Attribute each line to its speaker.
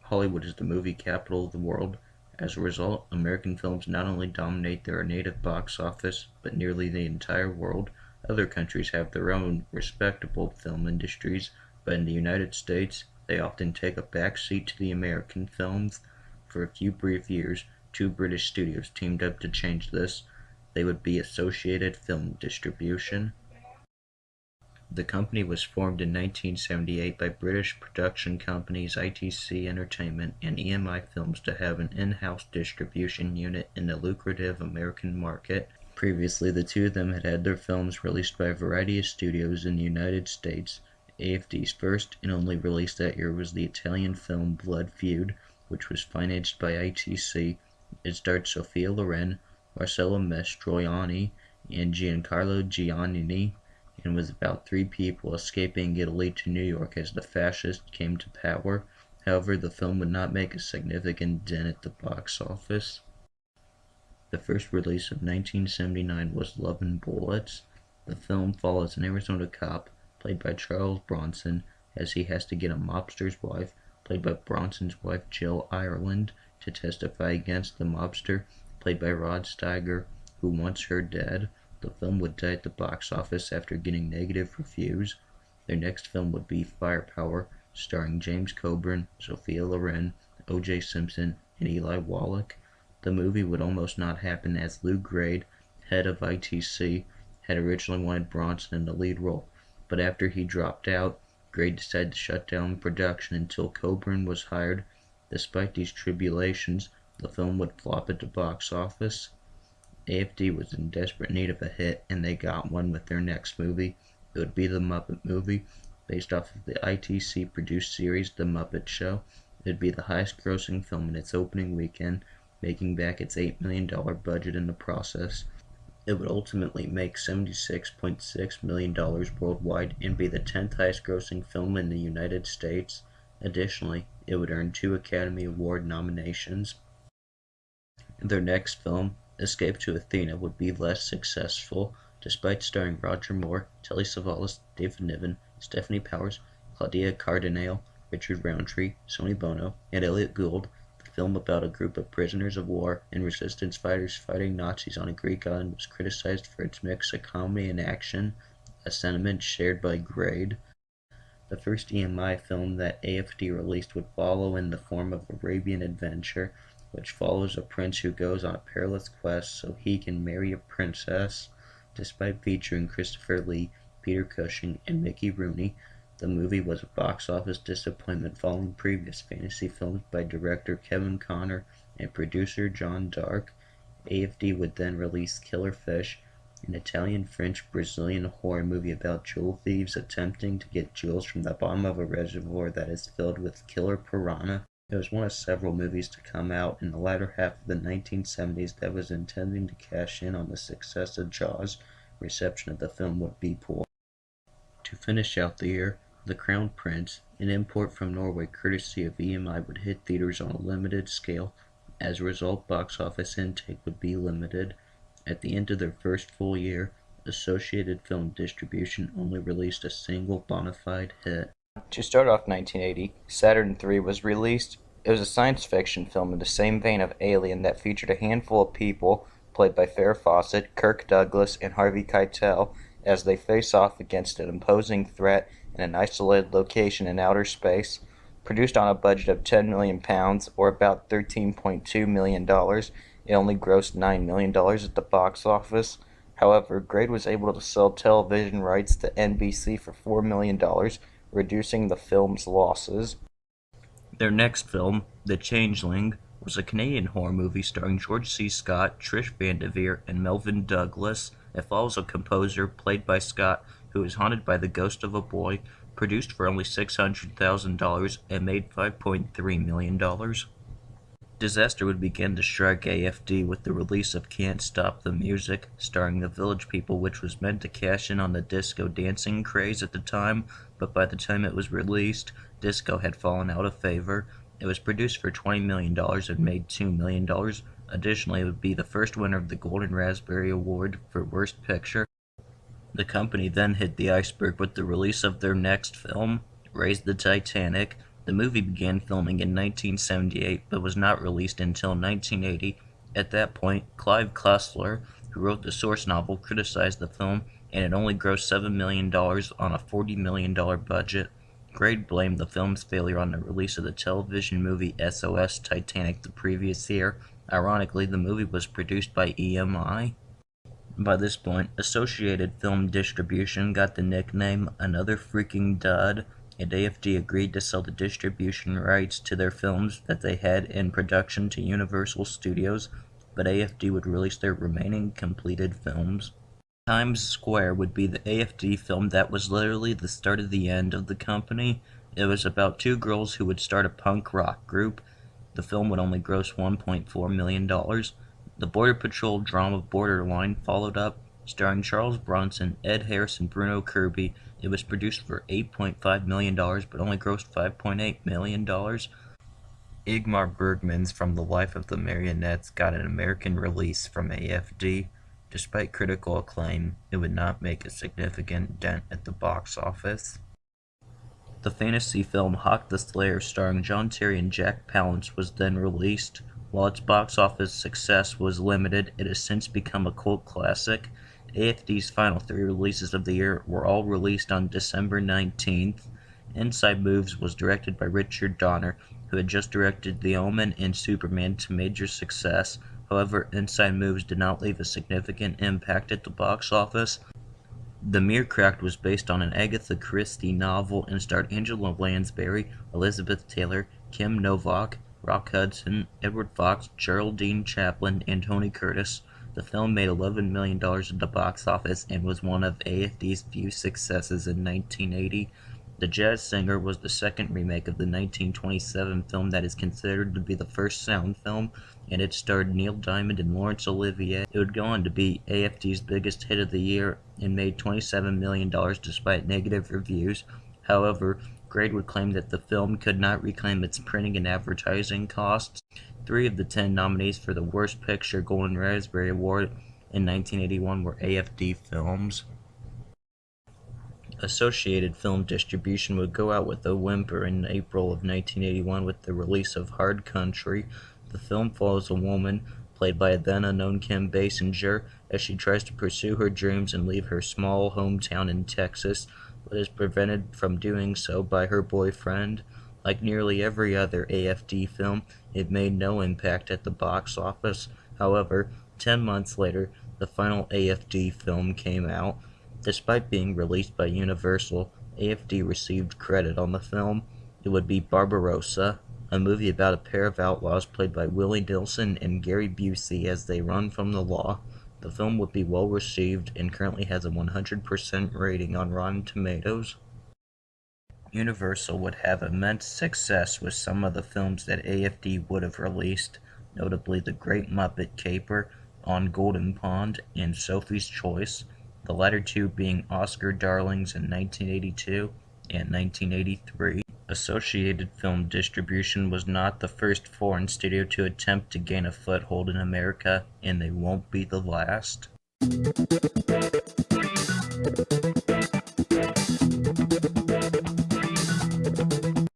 Speaker 1: Hollywood is the movie capital of the world. As a result, American films not only dominate their native box office, but nearly the entire world. Other countries have their own respectable film industries, but in the United States, they often take a back seat to the American films. For a few brief years, two British studios teamed up to change this. They would be Associated Film Distribution. The company was formed in 1978 by British production companies ITC Entertainment and EMI Films to have an in-house distribution unit in the lucrative American market. Previously, the two of them had had their films released by a variety of studios in the United States. AFD's first and only release that year was the Italian film Blood Feud, which was financed by ITC. It starred Sophia Loren, Marcello Mastroianni, and Giancarlo Giannini, and was about three people escaping Italy to New York as the fascists came to power. However, the film would not make a significant dent at the box office. The first release of 1979 was Love and Bullets. The film follows an Arizona cop, played by Charles Bronson, as he has to get a mobster's wife, played by Bronson's wife Jill Ireland, to testify against the mobster, played by Rod Steiger, who wants her dead. The film would die at the box office after getting negative reviews. Their next film would be Firepower, starring James Coburn, Sophia Loren, O.J. Simpson, and Eli Wallach. The movie would almost not happen as Lou Grade, head of ITC, had originally wanted Bronson in the lead role, but after he dropped out, Grade decided to shut down production until Coburn was hired. Despite these tribulations, the film would flop at the box office. AFD was in desperate need of a hit, and they got one with their next movie. It would be The Muppet Movie, based off of the ITC-produced series The Muppet Show. It would be the highest-grossing film in its opening weekend, making back its $8 million budget in the process. It would ultimately make $76.6 million worldwide and be the 10th highest-grossing film in the United States. Additionally, it would earn 2 Academy Award nominations. Their next film, Escape to Athena, would be less successful. Despite starring Roger Moore, Telly Savalas, David Niven, Stephanie Powers, Claudia Cardinale, Richard Roundtree, Sonny Bono, and Elliot Gould, the film about a group of prisoners of war and resistance fighters fighting Nazis on a Greek island was criticized for its mix of comedy and action, a sentiment shared by Grade. The first EMI film that AFD released would follow in the form of Arabian Adventure, which follows a prince who goes on a perilous quest so he can marry a princess. Despite featuring Christopher Lee, Peter Cushing, and Mickey Rooney, the movie was a box office disappointment following previous fantasy films by director Kevin Connor and producer John Dark. AFD would then release Killer Fish, an Italian-French-Brazilian horror movie about jewel thieves attempting to get jewels from the bottom of a reservoir that is filled with killer piranha. It was one of several movies to come out in the latter half of the 1970s that was intending to cash in on the success of Jaws. Reception of the film would be poor. To finish out the year, The Crown Prince, an import from Norway courtesy of EMI, would hit theaters on a limited scale. As a result, box office intake would be limited. At the end of their first full year, Associated Film Distribution only released a single bona fide hit.
Speaker 2: To start off 1980, Saturn III was released. It was a science fiction film in the same vein of Alien that featured a handful of people, played by Farrah Fawcett, Kirk Douglas, and Harvey Keitel, as they face off against an imposing threat in an isolated location in outer space. Produced on a budget of £10 million, or about $13.2 million, it only grossed $9 million at the box office. However, Grade was able to sell television rights to NBC for $4 million, reducing the film's losses.
Speaker 1: Their next film, The Changeling, was a Canadian horror movie starring George C. Scott, Trish Van Devere, and Melvin Douglas. It follows a composer, played by Scott, who is haunted by the ghost of a boy, produced for only $600,000 and made $5.3 million. Disaster would begin to strike AFD with the release of Can't Stop the Music, starring the Village People, which was meant to cash in on the disco dancing craze at the time, but by the time it was released, disco had fallen out of favor. It was produced for $20 million and made $2 million. Additionally, it would be the first winner of the Golden Raspberry Award for Worst Picture. The company then hit the iceberg with the release of their next film, Raise the Titanic. The movie began filming in 1978 but was not released until 1980. At that point, Clive Cussler, who wrote the source novel, criticized the film, and it only grossed $7 million on a $40 million budget. Grade blamed the film's failure on the release of the television movie SOS Titanic the previous year. Ironically, the movie was produced by EMI. By this point, Associated Film Distribution got the nickname Another Freaking Dud, and AFD agreed to sell the distribution rights to their films that they had in production to Universal Studios, but AFD would release their remaining completed films. Times Square would be the AFD film that was literally the start of the end of the company. It was about two girls who would start a punk rock group. The film would only gross $1.4 million. The Border Patrol drama Borderline followed up, starring Charles Bronson, Ed Harris, and Bruno Kirby. It was produced for $8.5 million, but only grossed $5.8 million. Ingmar Bergman's From the Life of the Marionettes got an American release from AFD. Despite critical acclaim, it would not make a significant dent at the box office. The fantasy film Hawk the Slayer, starring John Terry and Jack Palance, was then released. While its box office success was limited, it has since become a cult classic. AFD's final three releases of the year were all released on December 19th. Inside Moves was directed by Richard Donner, who had just directed The Omen and Superman to major success. However, Inside Moves did not leave a significant impact at the box office. The Mere Cracked was based on an Agatha Christie novel and starred Angela Lansbury, Elizabeth Taylor, Kim Novak, Rock Hudson, Edward Fox, Geraldine Chaplin, and Tony Curtis. The film made $11 million at the box office and was one of AFD's few successes in 1980. The Jazz Singer was the second remake of the 1927 film that is considered to be the first sound film, and it starred Neil Diamond and Laurence Olivier. It would go on to be AFD's biggest hit of the year and made $27 million despite negative reviews. However, Grade would claim that the film could not reclaim its printing and advertising costs. 3 of the 10 nominees for the Worst Picture Golden Raspberry Award in 1981 were AFD films. Associated Film Distribution would go out with a whimper in April of 1981 with the release of Hard Country. The film follows a woman, played by a then-unknown Kim Basinger, as she tries to pursue her dreams and leave her small hometown in Texas, but is prevented from doing so by her boyfriend. Like nearly every other AFD film, it made no impact at the box office. However, 10 months later, the final AFD film came out. Despite being released by Universal, AFD received credit on the film. It would be Barbarossa, a movie about a pair of outlaws played by Willie Nelson and Gary Busey as they run from the law. The film would be well received and currently has a 100% rating on Rotten Tomatoes. Universal would have immense success with some of the films that AFD would have released, notably The Great Muppet Caper, On Golden Pond, and Sophie's Choice, the latter two being Oscar darlings in 1982 and 1983. Associated Film Distribution was not the first foreign studio to attempt to gain a foothold in America, and they won't be the last.